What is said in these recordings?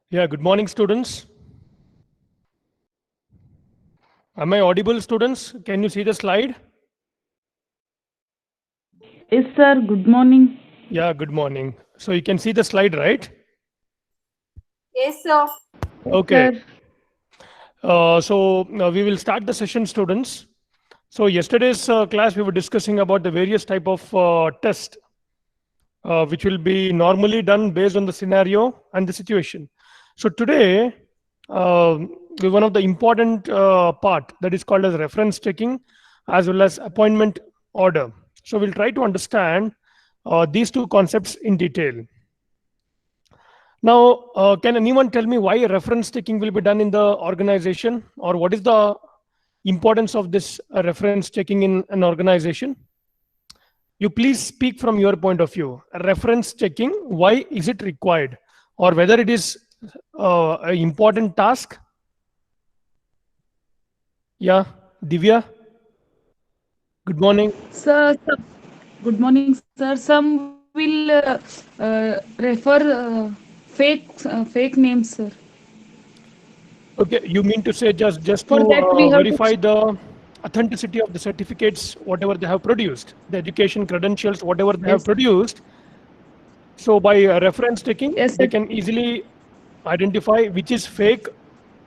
Yeah, good morning, students. Am I audible, students? Can you see the slide? Yes, sir. Good morning. Yeah, good morning. So you can see the slide, right? Yes, sir. Yes, Okay. sir. So we will start the session, students. So yesterday's class, we were discussing about the various type of test, which will be normally done based on the scenario and the situation. So today, uh, one of the important part that is called as reference checking, as well as appointment order. So we'll try to understand these two concepts in detail. Now, can anyone tell me why reference taking will be done in the organization, or what is the importance of this reference taking in an organization? You please speak from your point of view. Reference checking, why is it required, or whether it is an important task? Yeah, Divya, good morning. Sir, good morning, sir. Some will refer fake names, sir. Okay, you mean to say just For to that, we have to. verify the authenticity of the certificates, whatever they have produced, the education credentials, whatever they have Yes, produced. So by reference taking, yes, they sir. can easily identify which is fake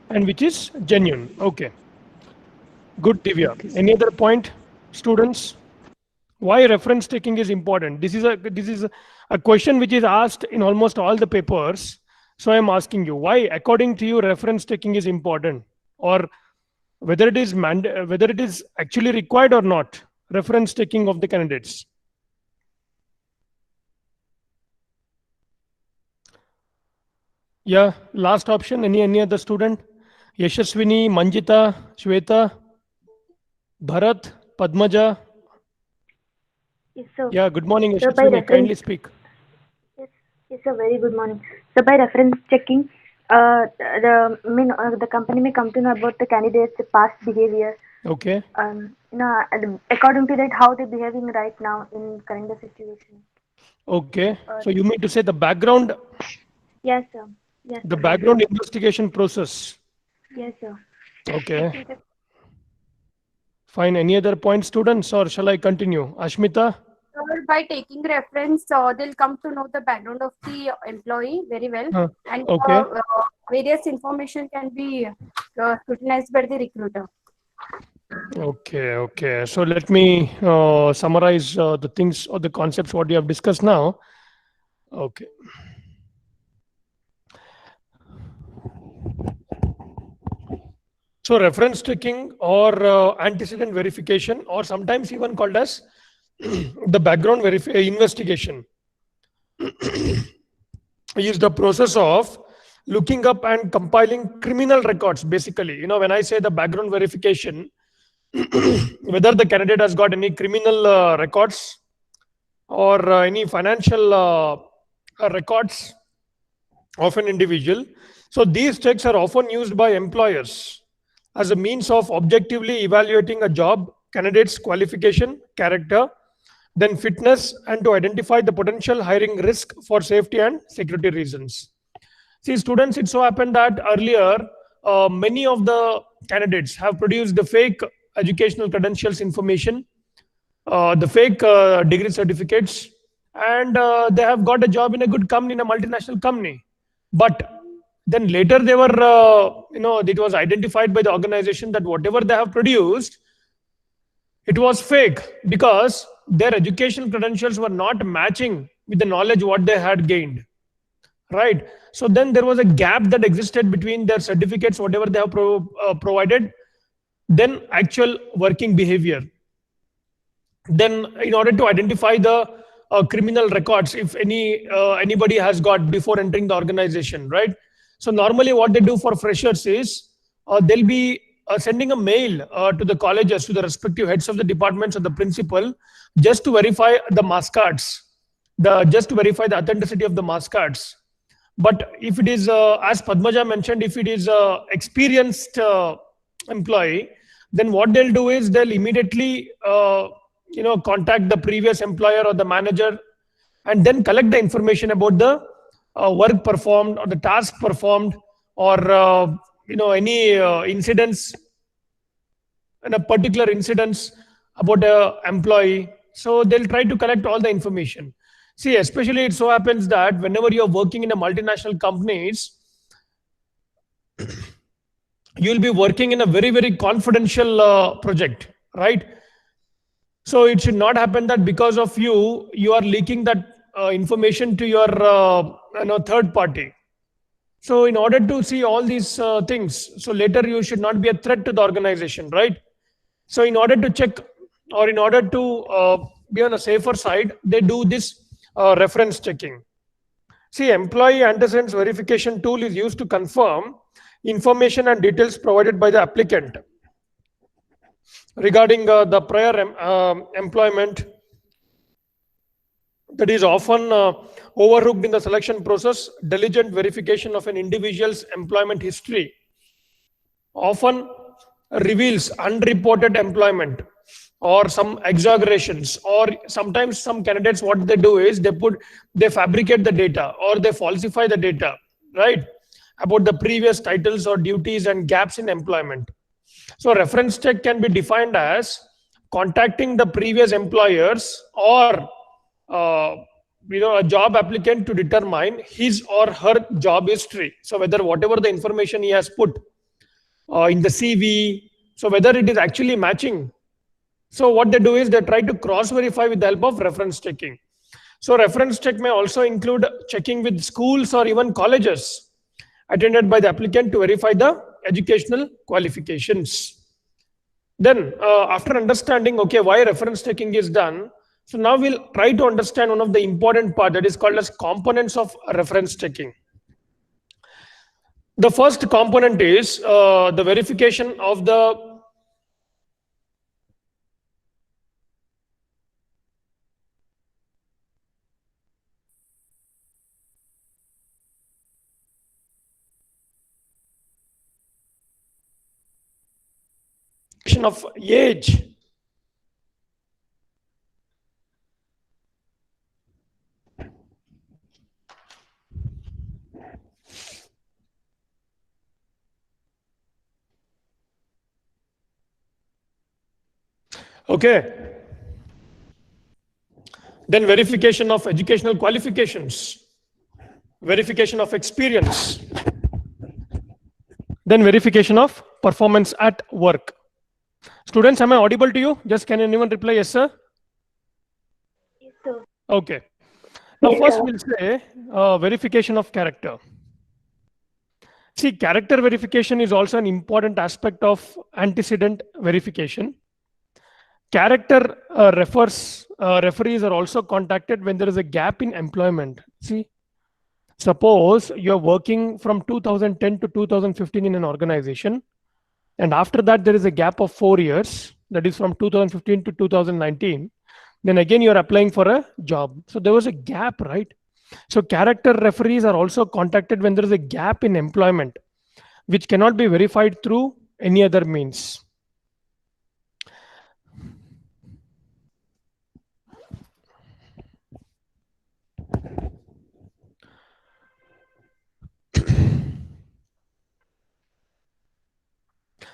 and which is genuine. Okay, good, Divya. Okay, sir. Any other point, students? Why reference taking is important? This is a question which is asked in almost all the papers. So I am asking you, why, according to you, reference taking is important, or whether it is actually required or not? Reference taking of the candidates. Yeah, last option. Any other student? Yashaswini, Manjita, Shweta, Bharat, Padmaja. Yes, sir. Yeah, good morning, So by Yashaswini. reference, Kindly speak. yes, yes, sir. Very good morning. So by reference checking, the company may come to know about the candidate's past behavior. Okay. According to that, how they're behaving right now in current situation. Okay. Uh, So you mean to say yes, sir. Yes, the sir. background investigation process. Yes, sir. Okay. Fine. Any other point, students, or shall I continue? Ashmita? Sir, by taking reference, they'll come to know the background of the employee very well, Huh. and Okay. various information can be scrutinized by the recruiter. Okay. Okay. So let me summarize the things or the concepts what we have discussed now. Okay. So reference checking or antecedent verification, or sometimes even called as the background investigation, is the process of looking up and compiling criminal records. Basically, when I say the background verification, whether the candidate has got any criminal records or any financial records of an individual. So these checks are often used by employers as a means of objectively evaluating a job candidate's qualification, character, then fitness, and to identify the potential hiring risk for safety and security reasons. See, students, it so happened that earlier many of the candidates have produced the fake educational credentials information, the fake degree certificates, and they have got a job in a good company, in a multinational company. But then later they were, it was identified by the organization that whatever they have produced, it was fake because their educational credentials were not matching with the knowledge what they had gained, right? So then there was a gap that existed between their certificates, whatever they have provided, then actual working behavior. Then in order to identify the criminal records, if anybody has got before entering the organization, right? So normally what they do for freshers is they'll be sending a mail to the colleges, to the respective heads of the departments or the principal, just to verify the mass cards, just to verify the authenticity of the mass cards. But if it is, as Padmaja mentioned, if it is experienced employee, then what they'll do is they'll immediately, contact the previous employer or the manager, and then collect the information about the work performed or the task performed, or any incidents, and a particular incidents about a employee. So they'll try to collect all the information. See, especially it so happens that whenever you're working in a multinational companies, you'll be working in a very, very confidential project, right? So it should not happen that because of you, you are leaking that information to your third party. So in order to see all these things, so later you should not be a threat to the organization, right? So in order to check, or in order to be on a safer side, they do this reference checking. See, employee antecedents verification tool is used to confirm information and details provided by the applicant regarding the prior employment that is often overlooked in the selection process. Diligent verification of an individual's employment history often reveals unreported employment or some exaggerations, or sometimes some candidates, what they do is they fabricate the data or they falsify the data, right, about the previous titles or duties and gaps in employment. So reference check can be defined as contacting the previous employers or a job applicant to determine his or her job history. So whether whatever the information he has put in the CV, so whether it is actually matching. So what they do is they try to cross verify with the help of reference checking. So reference check may also include checking with schools or even colleges attended by the applicant to verify the educational qualifications. Then after understanding, okay, why reference checking is done, so now we'll try to understand one of the important part that is called as components of reference checking. The first component is the verification of the of age. Okay. Then verification of educational qualifications, verification of experience, then verification of performance at work. Students, am I audible to you? Just can anyone reply yes, sir? Yes, sir. Okay. Now first we'll say verification of character. See, character verification is also an important aspect of antecedent verification. Character referees are also contacted when there is a gap in employment. See, suppose you're working from 2010 to 2015 in an organization, and after that there is a gap of 4 years, that is from 2015 to 2019. Then again you're applying for a job. So there was a gap, right? So character referees are also contacted when there is a gap in employment, which cannot be verified through any other means.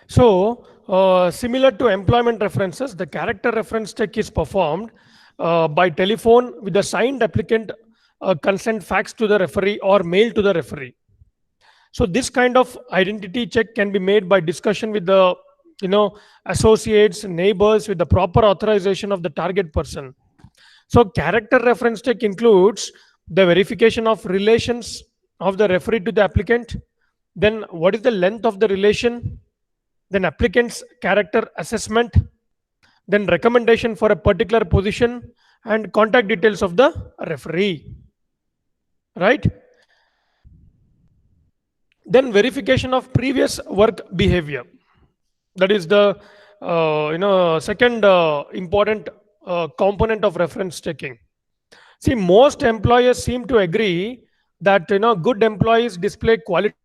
So, similar to employment references, the character reference check is performed by telephone with a signed applicant consent fax to the referee or mail to the referee. So this kind of identity check can be made by discussion with the associates, neighbors, with the proper authorization of the target person. So character reference check includes the verification of relations of the referee to the applicant. Then what is the length of the relation? Then applicant's character assessment. Then recommendation for a particular position and contact details of the referee. Right? Then verification of previous work behavior. That is the second important component of reference checking. See, most employers seem to agree that good employees display quality,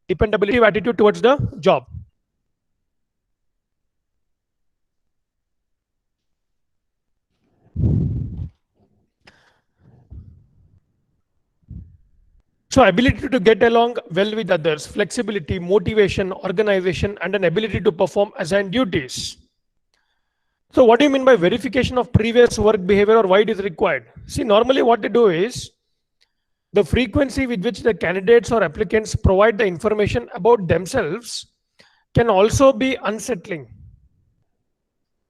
dependability, attitude towards the job. So ability to get along well with others, flexibility, motivation, organization, and an ability to perform assigned duties. So what do you mean by verification of previous work behavior, or why it is required? See, normally what they do is the frequency with which the candidates or applicants provide the information about themselves can also be unsettling.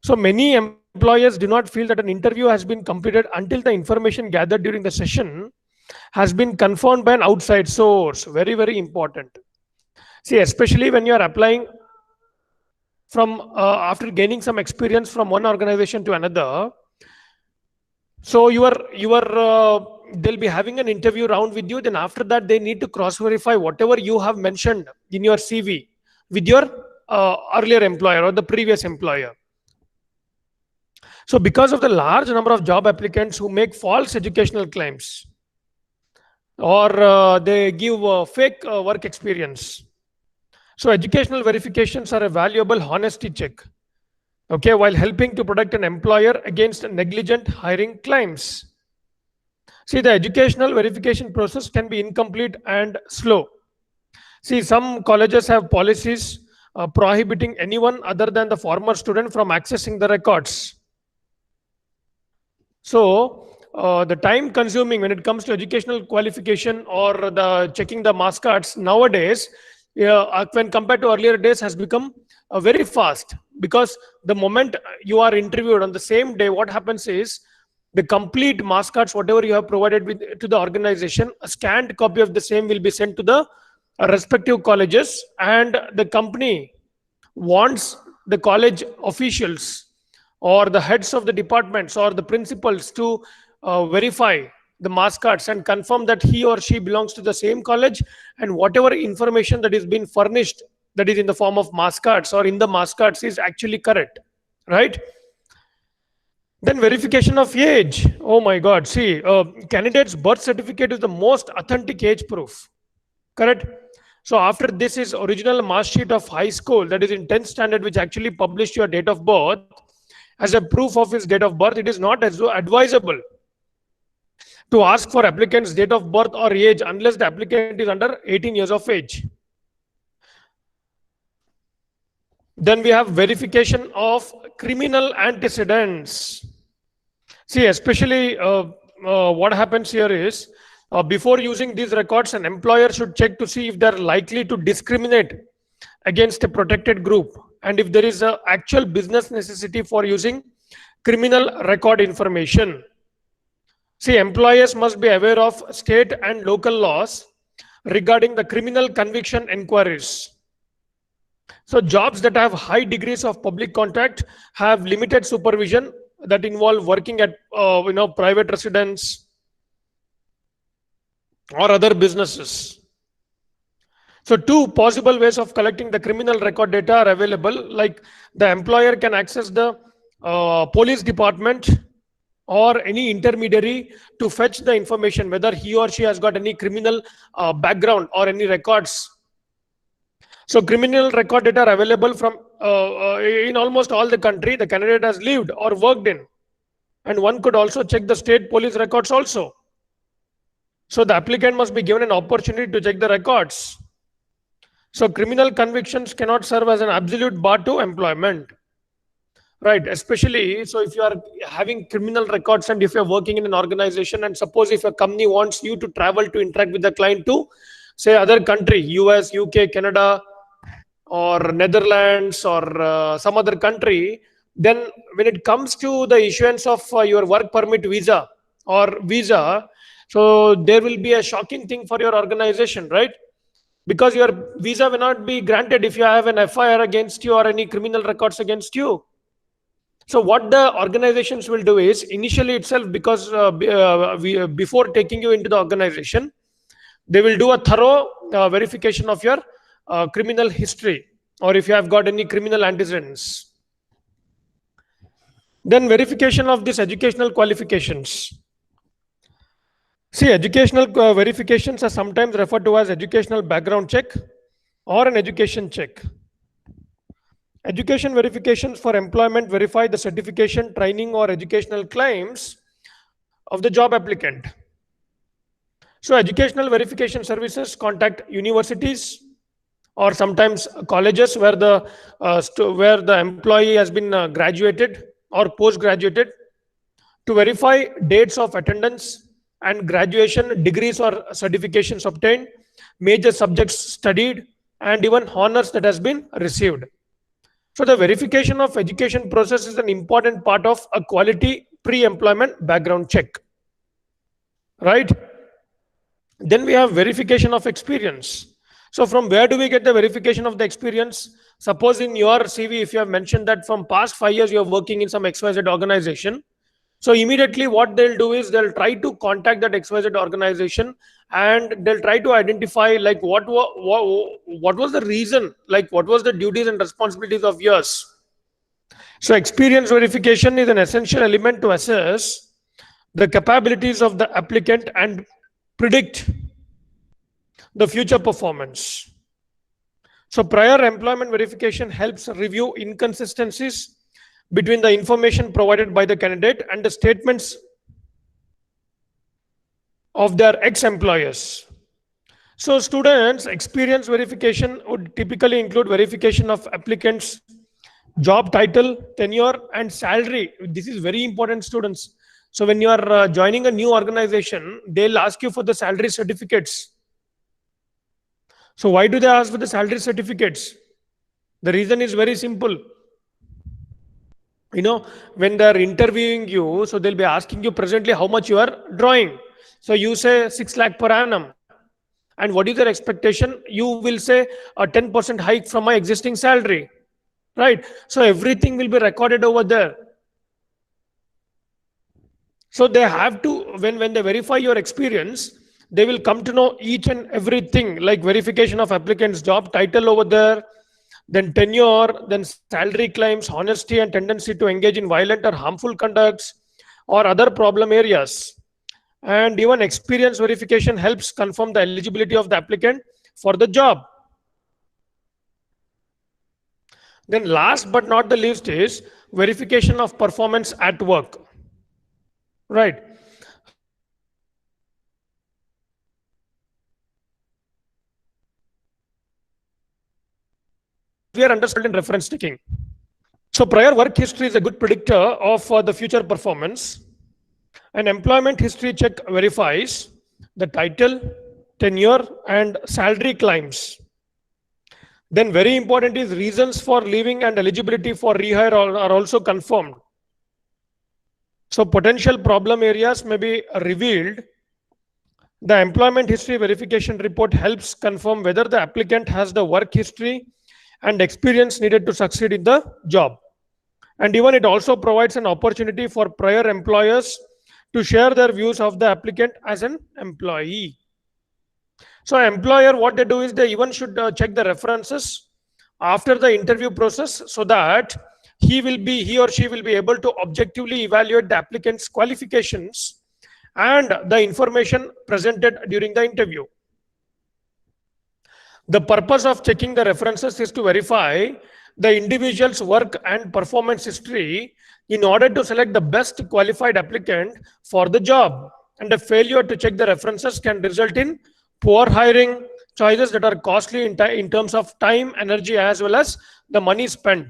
So many employers do not feel that an interview has been completed until the information gathered during the session has been confirmed by an outside source. Very, very important. See, especially when you are applying from after gaining some experience from one organization to another. So they'll be having an interview round with you. Then after that, they need to cross verify whatever you have mentioned in your CV with your earlier employer or the previous employer. So because of the large number of job applicants who make false educational claims, or they give fake work experience. So educational verifications are a valuable honesty check, okay, while helping to protect an employer against negligent hiring claims. See, the educational verification process can be incomplete and slow. See, some colleges have policies prohibiting anyone other than the former student from accessing the records. So the time consuming when it comes to educational qualification or the checking the marks cards nowadays, when compared to earlier days, has become very fast, because the moment you are interviewed on the same day, what happens is the complete marks cards, whatever you have provided with to the organization, a scanned copy of the same will be sent to the respective colleges, and the company wants the college officials or the heads of the departments or the principals to verify the marks cards and confirm that he or she belongs to the same college, and whatever information that is being furnished, that is in the form of marks cards or in the marks cards, is actually correct, right? Then verification of age. Oh my God. See, candidate's birth certificate is the most authentic age proof, correct? So after this is original mark sheet of high school, that is in 10th standard, which actually published your date of birth as a proof of his date of birth. It is not as advisable to ask for applicant's date of birth or age unless the applicant is under 18 years of age. Then we have verification of criminal antecedents. See, especially what happens here is, before using these records, an employer should check to see if they're likely to discriminate against a protected group, and if there is an actual business necessity for using criminal record information. See, employers must be aware of state and local laws regarding the criminal conviction inquiries. So jobs that have high degrees of public contact have limited supervision that involve working at private residence or other businesses. So two possible ways of collecting the criminal record data are available, like the employer can access the police department or any intermediary to fetch the information whether he or she has got any criminal background or any records. So criminal record data are available from in almost all the country the candidate has lived or worked in, and one could also check the state police records also. So the applicant must be given an opportunity to check the records. So criminal convictions cannot serve as an absolute bar to employment, right? Especially, so if you are having criminal records and if you're working in an organization, and suppose if a company wants you to travel to interact with the client to, say, other country, US, UK, Canada, or Netherlands, or some other country, then when it comes to the issuance of your work permit visa or visa, so there will be a shocking thing for your organization, right? Because your visa will not be granted if you have an FIR against you or any criminal records against you. So what the organizations will do is, initially itself, because before taking you into the organization, they will do a thorough verification of your criminal history, or if you have got any criminal antecedents. Then verification of these educational qualifications. See, educational verifications are sometimes referred to as educational background check or an education check. Education verifications for employment verify the certification, training, or educational claims of the job applicant. So educational verification services contact universities or sometimes colleges where where the employee has been graduated or post-graduated to verify dates of attendance and graduation degrees or certifications obtained, major subjects studied, and even honors that has been received. So the verification of education process is an important part of a quality pre-employment background check, right? Then we have verification of experience. So from where do we get the verification of the experience? Suppose in your CV, if you have mentioned that from past 5 years you are working in some XYZ organization, so immediately what they'll do is they'll try to contact that XYZ organization and they'll try to identify like what was the reason, like what was the duties and responsibilities of yours. So experience verification is an essential element to assess the capabilities of the applicant and predict the future performance. So prior employment verification helps review inconsistencies between the information provided by the candidate and the statements of their ex-employers. So students, experience verification would typically include verification of applicants' job title, tenure, and salary. This is very important, students. So when you are joining a new organization, they'll ask you for the salary certificates. So why do they ask for the salary certificates? The reason is very simple. You know, when they're interviewing you, so they'll be asking you presently how much you are drawing. So you say 6 lakh per annum. And what is their expectation? You will say a 10% hike from my existing salary. Right? So everything will be recorded over there. So they have to, when they verify your experience, they will come to know each and everything, like verification of applicant's job title over there, then tenure, then salary claims, honesty and tendency to engage in violent or harmful conducts or other problem areas. And even experience verification helps confirm the eligibility of the applicant for the job. Then last but not the least is verification of performance at work. Right. We are understood in reference taking. So prior work history is a good predictor of the future performance. An employment history check verifies the title, tenure, and salary claims. Then very important is reasons for leaving and eligibility for rehire are also confirmed. So potential problem areas may be revealed. The employment history verification report helps confirm whether the applicant has the work history and experience needed to succeed in the job. And even it also provides an opportunity for prior employers to share their views of the applicant as an employee. So employer, what they do is they even should check the references after the interview process so that he or she will be able to objectively evaluate the applicant's qualifications and the information presented during the interview. The purpose of checking the references is to verify the individual's work and performance history in order to select the best qualified applicant for the job. And a failure to check the references can result in poor hiring, choices that are costly in terms of time, energy, as well as the money spent.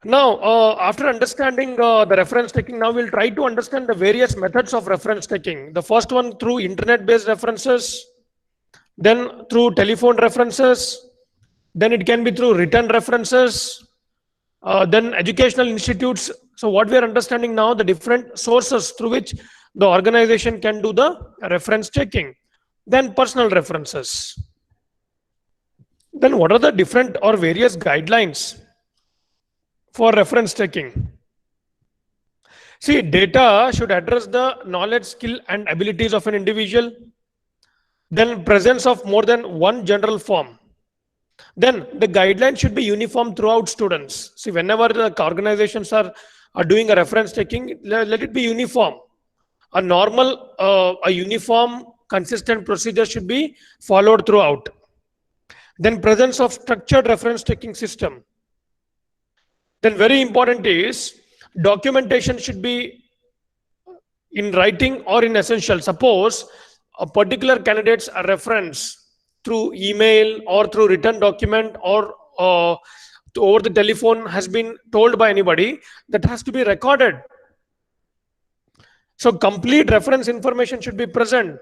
Now, after understanding the reference taking, now we'll try to understand the various methods of reference taking. The first one through internet-based references, then through telephone references, then it can be through written references, then educational institutes. So what we are understanding now, the different sources through which the organization can do the reference checking. Then personal references. Then what are the different or various guidelines for reference taking? See, data should address the knowledge, skill, and abilities of an individual. Then presence of more than one general form. Then the guidelines should be uniform throughout students. See, whenever the organizations are doing a reference taking, let it be uniform. A normal, a uniform, consistent procedure should be followed throughout. Then presence of structured reference taking system. Then very important is documentation should be in writing or in essential. Suppose a particular candidate's reference through email or through written document or over the telephone has been told by anybody, that has to be recorded. So complete reference information should be present,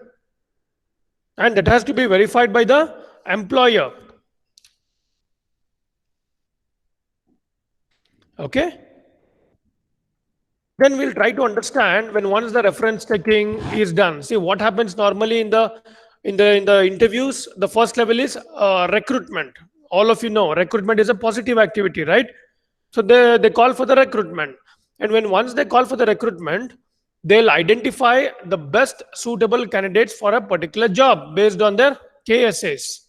and that has to be verified by the employer. Okay. Then we'll try to understand when once the reference checking is done. See what happens normally in the interviews. The first level is recruitment. All of you know recruitment is a positive activity, right? So they call for the recruitment, and once they call for the recruitment, they'll identify the best suitable candidates for a particular job based on their KSAs.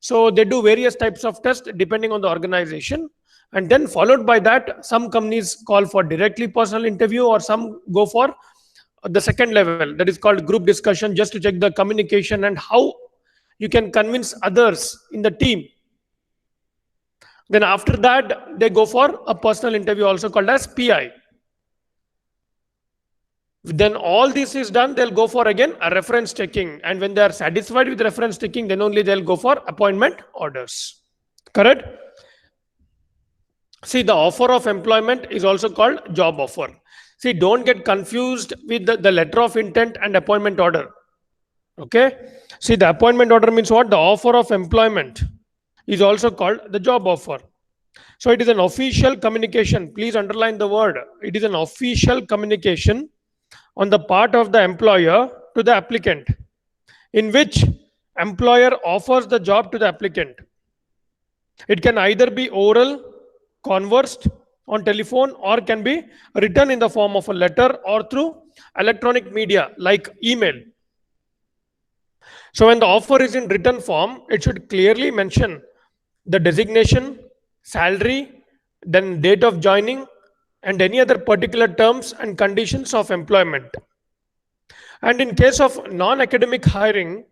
So they do various types of tests depending on the organization. And then followed by that, some companies call for directly personal interview, or some go for the second level, that is called group discussion, just to check the communication and how you can convince others in the team. Then after that, they go for a personal interview, also called as PI. Then all this is done, they'll go for again a reference checking. And when they are satisfied with reference checking, then only they'll go for appointment orders. Correct? See, the offer of employment is also called job offer. See, don't get confused with the letter of intent and appointment order. Okay. See, the appointment order means what? The offer of employment is also called the job offer. So it is an official communication. Please underline the word. It is an official communication on the part of the employer to the applicant, in which employer offers the job to the applicant. It can either be oral, conversed on telephone, or can be written in the form of a letter or through electronic media like email. So when the offer is in written form, it should clearly mention the designation, salary, then date of joining, and any other particular terms and conditions of employment. And in case of non-academic hiring,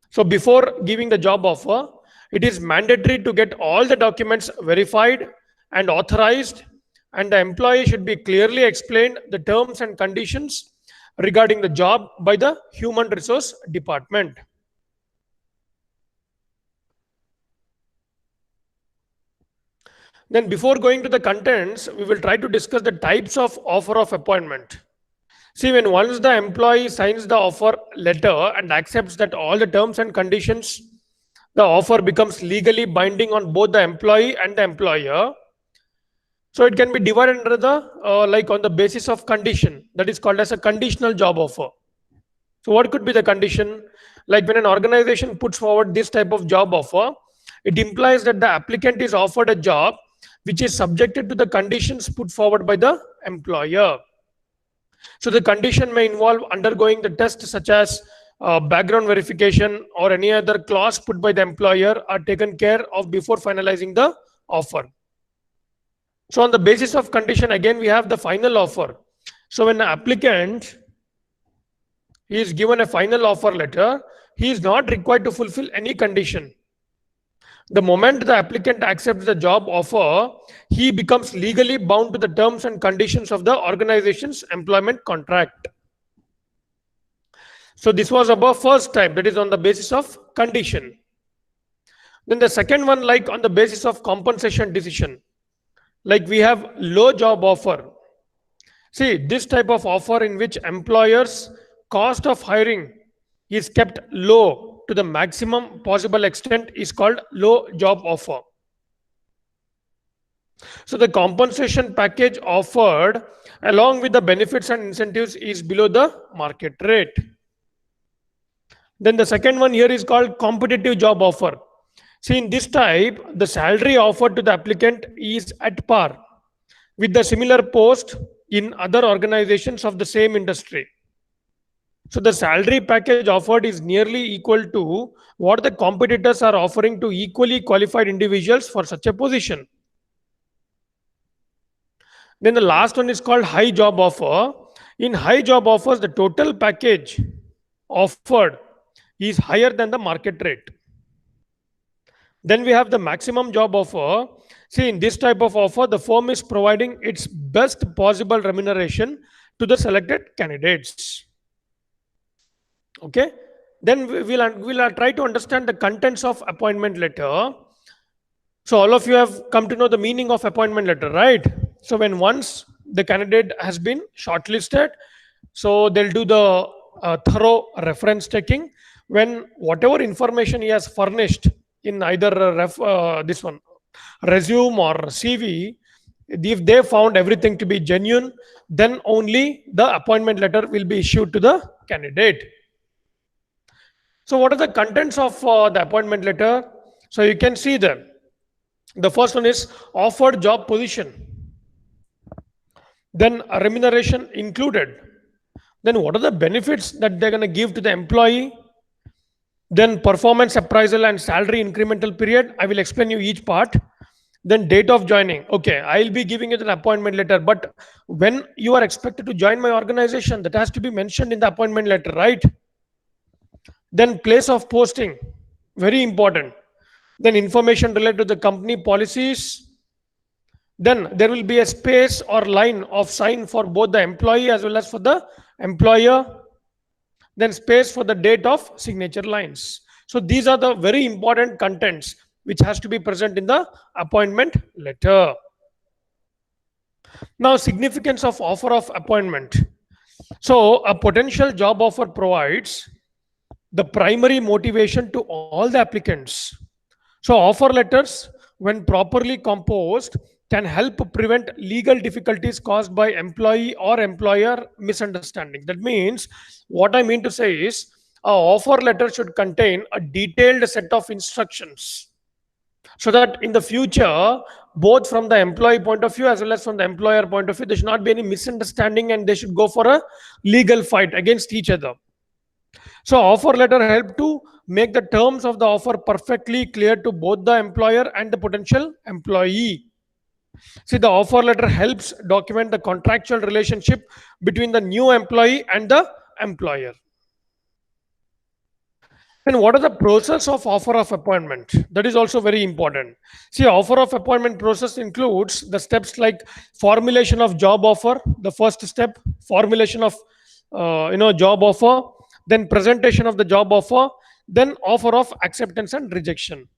so before giving the job offer, it is mandatory to get all the documents verified and authorized, and the employee should be clearly explained the terms and conditions regarding the job by the human resource department. Then before going to the contents, we will try to discuss the types of offer of appointment. See, when once the employee signs the offer letter and accepts that all the terms and conditions, the offer becomes legally binding on both the employee and the employer. So it can be divided under the like on the basis of condition, that is called as a conditional job offer. So what could be the condition? Like when an organization puts forward this type of job offer, it implies that the applicant is offered a job which is subjected to the conditions put forward by the employer. So the condition may involve undergoing the test such as background verification, or any other clause put by the employer are taken care of before finalizing the offer. So on the basis of condition, again, we have the final offer. So when the applicant is given a final offer letter, he is not required to fulfill any condition. The moment the applicant accepts the job offer, he becomes legally bound to the terms and conditions of the organization's employment contract. So this was about first type, that is on the basis of condition. Then the second one, like on the basis of compensation decision. Like we have low job offer. See, this type of offer in which employers' cost of hiring is kept low to the maximum possible extent is called low job offer. So the compensation package offered along with the benefits and incentives is below the market rate. Then the second one here is called competitive job offer. See, in this type, the salary offered to the applicant is at par with the similar post in other organizations of the same industry. So the salary package offered is nearly equal to what the competitors are offering to equally qualified individuals for such a position. Then the last one is called high job offer. In high job offers, the total package offered is higher than the market rate. Then we have the maximum job offer. See, in this type of offer, the firm is providing its best possible remuneration to the selected candidates. Okay. Then we'll try to understand the contents of appointment letter. So all of you have come to know the meaning of appointment letter, right? So when once the candidate has been shortlisted, so they'll do the thorough reference checking. When whatever information he has furnished in either this one resume or CV, if they found everything to be genuine, then only the appointment letter will be issued to the candidate. So what are the contents of the appointment letter? So you can see them. The first one is offered job position. Then a remuneration included. Then what are the benefits that they're going to give to the employee? Then performance appraisal and salary incremental period. I will explain you each part. Then date of joining. Okay, I'll be giving you an appointment letter, but when you are expected to join my organization, that has to be mentioned in the appointment letter, right? Then place of posting, very important. Then information related to the company policies. Then there will be a space or line of sign for both the employee as well as for the employer. Then space for the date of signature lines. So these are the very important contents which has to be present in the appointment letter. Now, significance of offer of appointment. So a potential job offer provides the primary motivation to all the applicants. So offer letters, when properly composed, can help prevent legal difficulties caused by employee or employer misunderstanding. That means, what I mean to say is, an offer letter should contain a detailed set of instructions, so that in the future, both from the employee point of view as well as from the employer point of view, there should not be any misunderstanding and they should go for a legal fight against each other. So offer letter help to make the terms of the offer perfectly clear to both the employer and the potential employee. See, the offer letter helps document the contractual relationship between the new employee and the employer. And what are the process of offer of appointment? That is also very important. See, offer of appointment process includes the steps like formulation of job offer, the first step, formulation of job offer, then presentation of the job offer, then offer of acceptance and rejection.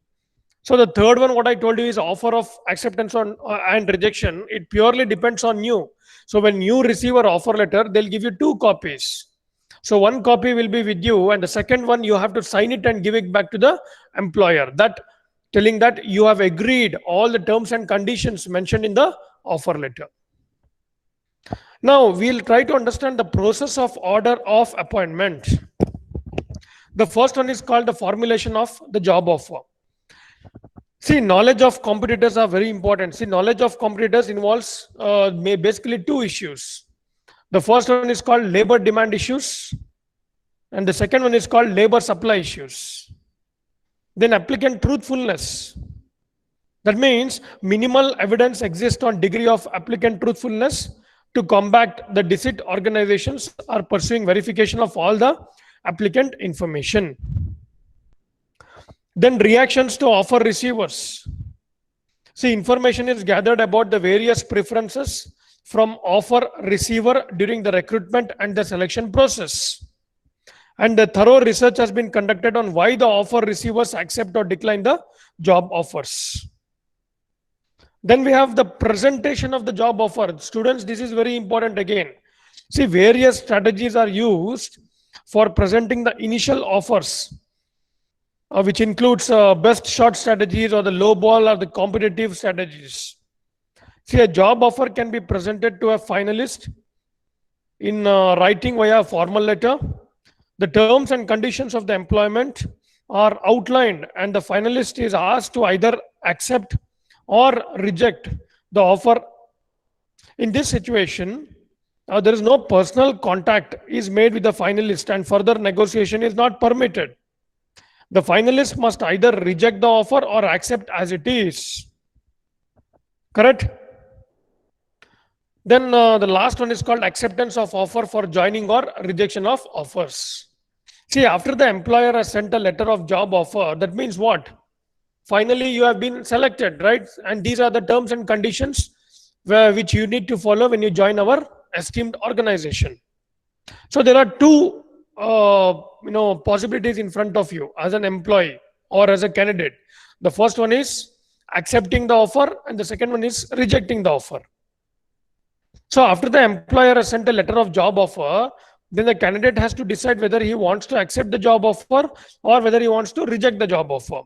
So the third one, what I told you, is offer of acceptance and rejection. It purely depends on you. So when you receive an offer letter, they'll give you 2 copies. So one copy will be with you, and the second one you have to sign it and give it back to the employer, that telling that you have agreed all the terms and conditions mentioned in the offer letter. Now we'll try to understand the process of order of appointment. The first one is called the formulation of the job offer. See, knowledge of competitors are very important. See, knowledge of competitors involves basically 2 issues. The first one is called labor demand issues, and the second one is called labor supply issues. Then applicant truthfulness. That means minimal evidence exists on degree of applicant truthfulness. To combat the deceit, organizations are pursuing verification of all the applicant information. Then reactions to offer receivers. See, information is gathered about the various preferences from offer receiver during the recruitment and the selection process. And the thorough research has been conducted on why the offer receivers accept or decline the job offers. Then we have the presentation of the job offer. Students, this is very important again. See, various strategies are used for presenting the initial offers, which includes best shot strategies or the low ball or the competitive strategies. See, a job offer can be presented to a finalist in writing via a formal letter. The terms and conditions of the employment are outlined, and the finalist is asked to either accept or reject the offer. In this situation, there is no personal contact is made with the finalist, and further negotiation is not permitted. The finalist must either reject the offer or accept as it is. Correct? Then the last one is called acceptance of offer for joining or rejection of offers. See, after the employer has sent a letter of job offer, that means what? Finally, you have been selected, right? And these are the terms and conditions which you need to follow when you join our esteemed organization. So there are two possibilities in front of you as an employee or as a candidate. The first one is accepting the offer, and the second one is rejecting the offer. So after the employer has sent a letter of job offer, then the candidate has to decide whether he wants to accept the job offer or whether he wants to reject the job offer.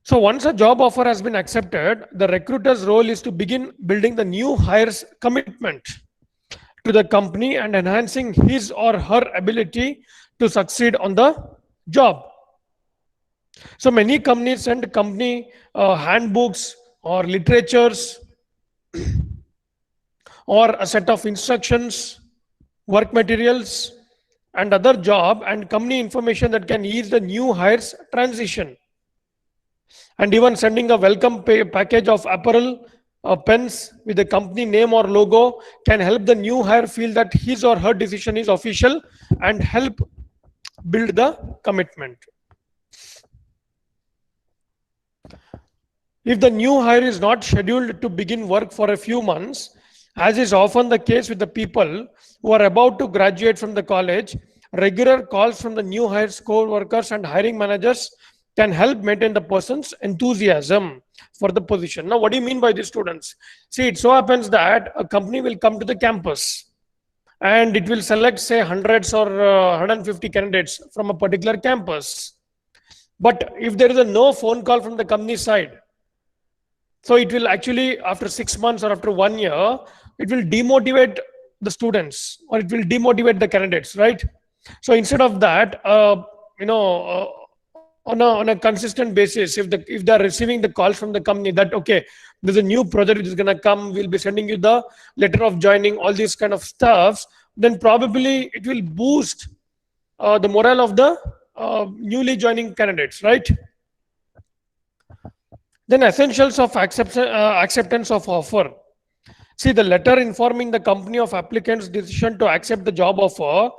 So once a job offer has been accepted, the recruiter's role is to begin building the new hire's commitment to the company and enhancing his or her ability to succeed on the job. So many companies send company handbooks or literatures or a set of instructions, work materials, and other job and company information that can ease the new hires transition. And even sending a welcome package of apparel, pens with the company name or logo can help the new hire feel that his or her decision is official and help build the commitment. If the new hire is not scheduled to begin work for a few months, as is often the case with the people who are about to graduate from the college, regular calls from the new hires co-workers and hiring managers can help maintain the person's enthusiasm for the position. Now, what do you mean by this, students? See, it so happens that a company will come to the campus and it will select, say, hundreds or 150 candidates from a particular campus. But if there is a no phone call from the company side, so it will actually, after 6 months or after 1 year, it will demotivate the students or it will demotivate the candidates, right? So instead of that, on a consistent basis, if they are receiving the calls from the company that, okay, there's a new project which is going to come, we'll be sending you the letter of joining, all these kind of stuff, then probably it will boost the morale of the newly joining candidates, right? Then essentials of acceptance of offer. See, the letter informing the company of applicant's decision to accept the job offer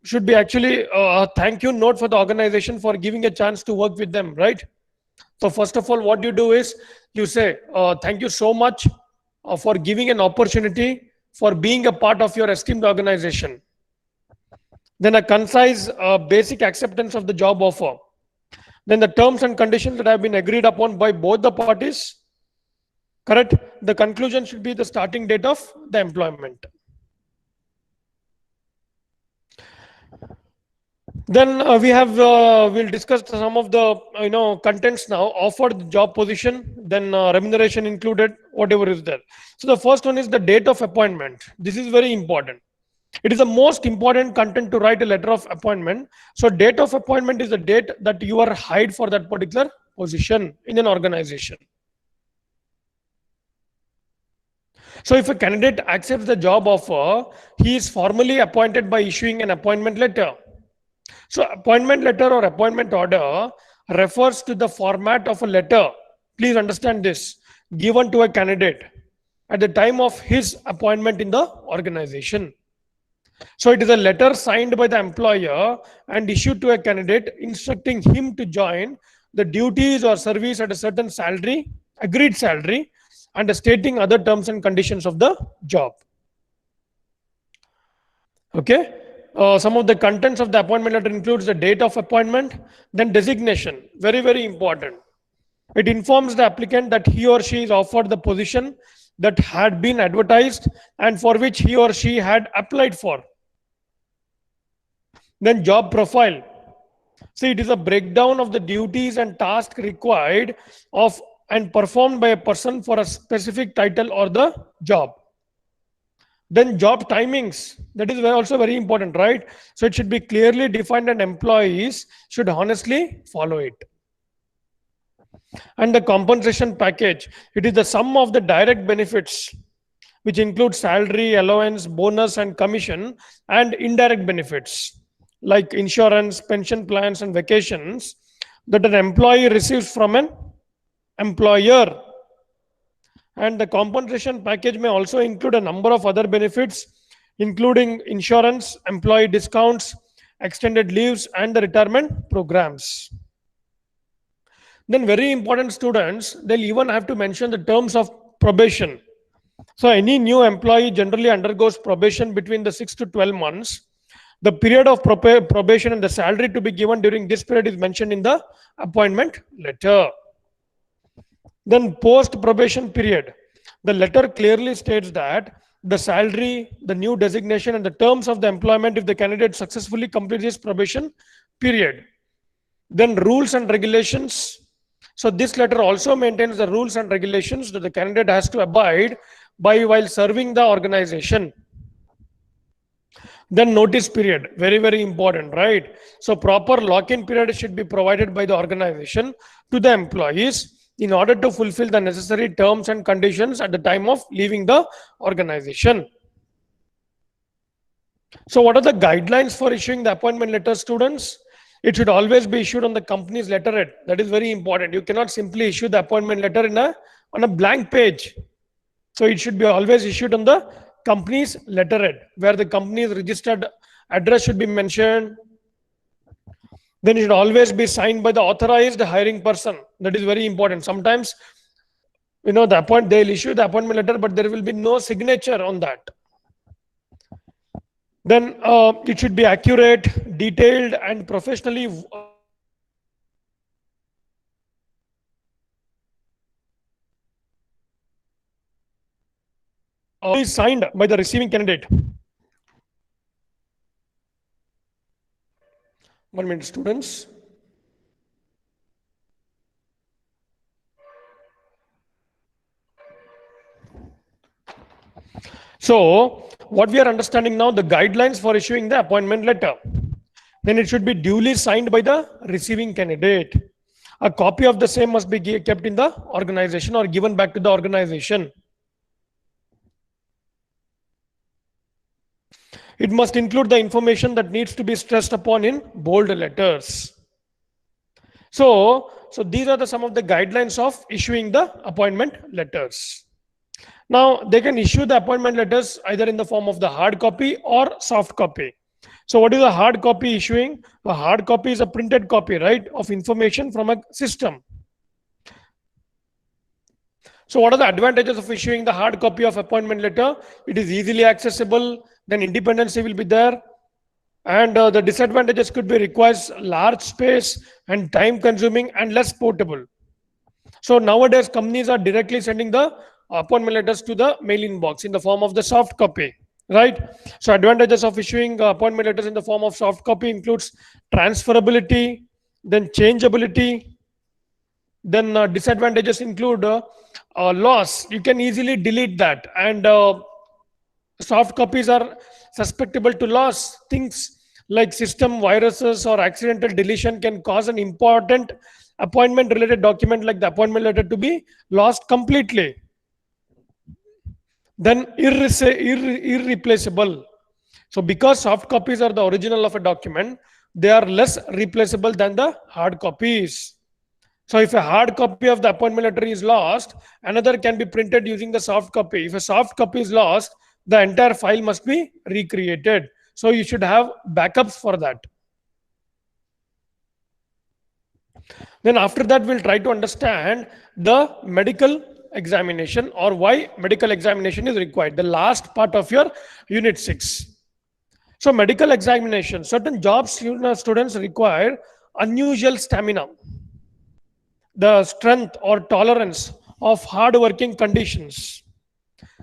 should be actually a thank you note for the organization for giving a chance to work with them, right? So first of all, what you do is you say, thank you so much for giving an opportunity for being a part of your esteemed organization. Then a concise basic acceptance of the job offer. Then the terms and conditions that have been agreed upon by both the parties. Correct? The conclusion should be the starting date of the employment. Then we'll discuss some of the contents now. Offered job position, then remuneration included, whatever is there. So the first one is the date of appointment. This is very important. It is the most important content to write a letter of appointment. So date of appointment is the date that you are hired for that particular position in an organization. So if a candidate accepts the job offer, he is formally appointed by issuing an appointment letter. So appointment letter or appointment order refers to the format of a letter. Please understand this. Given to a candidate at the time of his appointment in the organization. So it is a letter signed by the employer and issued to a candidate instructing him to join the duties or service at a certain salary, agreed salary, and stating other terms and conditions of the job. Okay. Some of the contents of the appointment letter includes the date of appointment, then designation, very, very important. It informs the applicant that he or she is offered the position that had been advertised and for which he or she had applied for. Then job profile. See, it is a breakdown of the duties and tasks required of and performed by a person for a specific title or the job. Then job timings, that is also very important, right? So it should be clearly defined and employees should honestly follow it. And the compensation package, it is the sum of the direct benefits, which include salary, allowance, bonus, and commission, and indirect benefits like insurance, pension plans, and vacations that an employee receives from an employer. And the compensation package may also include a number of other benefits, including insurance, employee discounts, extended leaves, and the retirement programs. Then very important, students, they'll even have to mention the terms of probation. So any new employee generally undergoes probation between the 6 to 12 months. The period of probation and the salary to be given during this period is mentioned in the appointment letter. Then post probation period, the letter clearly states that the salary, the new designation and the terms of the employment if the candidate successfully completes his probation period. Then rules and regulations. So this letter also maintains the rules and regulations that the candidate has to abide by while serving the organization. Then notice period, very, very important, right? So proper lock-in period should be provided by the organization to the employees in order to fulfill the necessary terms and conditions at the time of leaving the organization. So what are the guidelines for issuing the appointment letter, students? It should always be issued on the company's letterhead. That is very important. You cannot simply issue the appointment letter on a blank page. So it should be always issued on the company's letterhead, where the company's registered address should be mentioned. Then it should always be signed by the authorized hiring person. That is very important. Sometimes, they'll issue the appointment letter, but there will be no signature on that. Then it should be accurate, detailed, and professionally signed by the receiving candidate. 1 minute, students. So what we are understanding now, the guidelines for issuing the appointment letter. Then it should be duly signed by the receiving candidate. A copy of the same must be kept in the organization or given back to the organization. It must include the information that needs to be stressed upon in bold letters. So these are some of the guidelines of issuing the appointment letters. Now, they can issue the appointment letters either in the form of the hard copy or soft copy. So what is a hard copy issuing? A hard copy is a printed copy, right, of information from a system. So what are the advantages of issuing the hard copy of appointment letter? It is easily accessible, then independency will be there. And the disadvantages could be requires large space and time consuming and less portable. So nowadays companies are directly sending the appointment letters to the mail-in box in the form of the soft copy, right? So advantages of issuing appointment letters in the form of soft copy includes transferability, then changeability. Then disadvantages include loss. You can easily delete that, and soft copies are susceptible to loss. Things like system viruses or accidental deletion can cause an important appointment related document like the appointment letter to be lost completely. Then irreplaceable. So because soft copies are the original of a document, they are less replaceable than the hard copies. So if a hard copy of the appointment letter is lost, another can be printed using the soft copy. If a soft copy is lost, the entire file must be recreated. So you should have backups for that. Then after that, we'll try to understand the medical examination or why medical examination is required. The last part of your unit 6. So medical examination, certain jobs students require unusual stamina, the strength or tolerance of hard working conditions.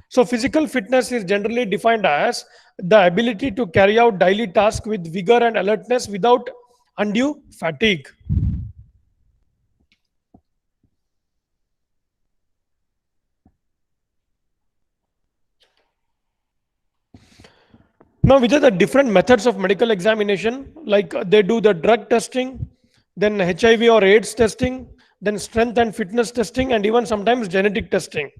So physical fitness is generally defined as the ability to carry out daily tasks with vigor and alertness without undue fatigue. Now, which are the different methods of medical examination? Like they do the drug testing, then HIV or AIDS testing, then strength and fitness testing, and even sometimes genetic testing.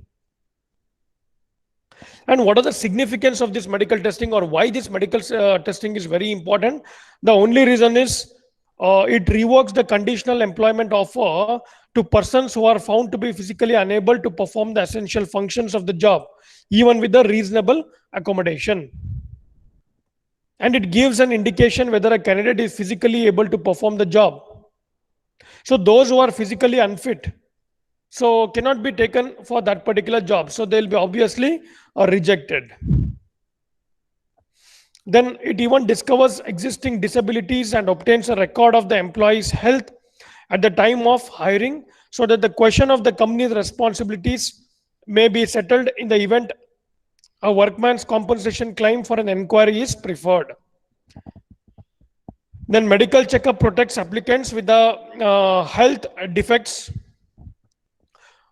And what are the significance of this medical testing, or why this medical testing is very important? The only reason is it revokes the conditional employment offer to persons who are found to be physically unable to perform the essential functions of the job, even with a reasonable accommodation. And it gives an indication whether a candidate is physically able to perform the job. So those who are physically unfit, so cannot be taken for that particular job. So they'll be obviously rejected. Then it even discovers existing disabilities and obtains a record of the employee's health at the time of hiring, so that the question of the company's responsibilities may be settled in the event a workman's compensation claim for an inquiry is preferred. Then medical checkup protects applicants with the health defects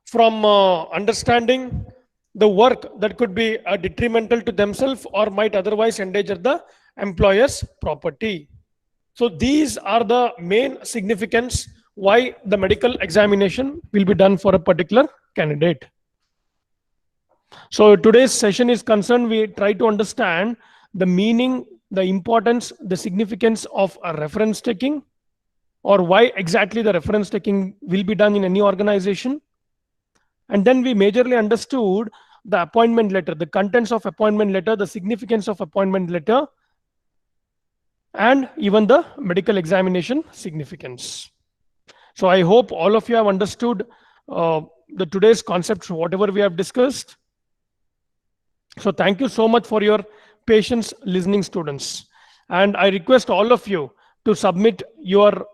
from understanding the work that could be detrimental to themselves or might otherwise endanger the employer's property. So these are the main significance why the medical examination will be done for a particular candidate. So today's session is concerned, we try to understand the meaning, the importance, the significance of a reference taking, or why exactly the reference taking will be done in any organization. And then we majorly understood the appointment letter, the contents of appointment letter, the significance of appointment letter, and even the medical examination significance. So I hope all of you have understood the today's concepts, whatever we have discussed. So thank you so much for your patience listening, students. And I request all of you to submit your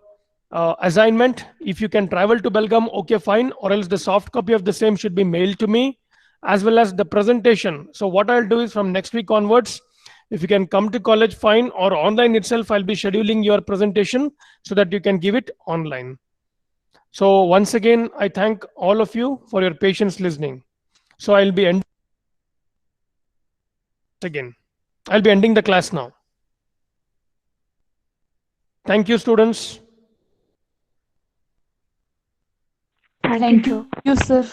assignment. If you can travel to Belgaum, okay, fine, or else the soft copy of the same should be mailed to me, as well as the presentation. So what I'll do is from next week onwards, if you can come to college, fine, or online itself, I'll be scheduling your presentation so that you can give it online. So once again, I thank all of you for your patience listening. So I'll be ending the class now. Thank you, students. Thank Thank you, sir. you, sir.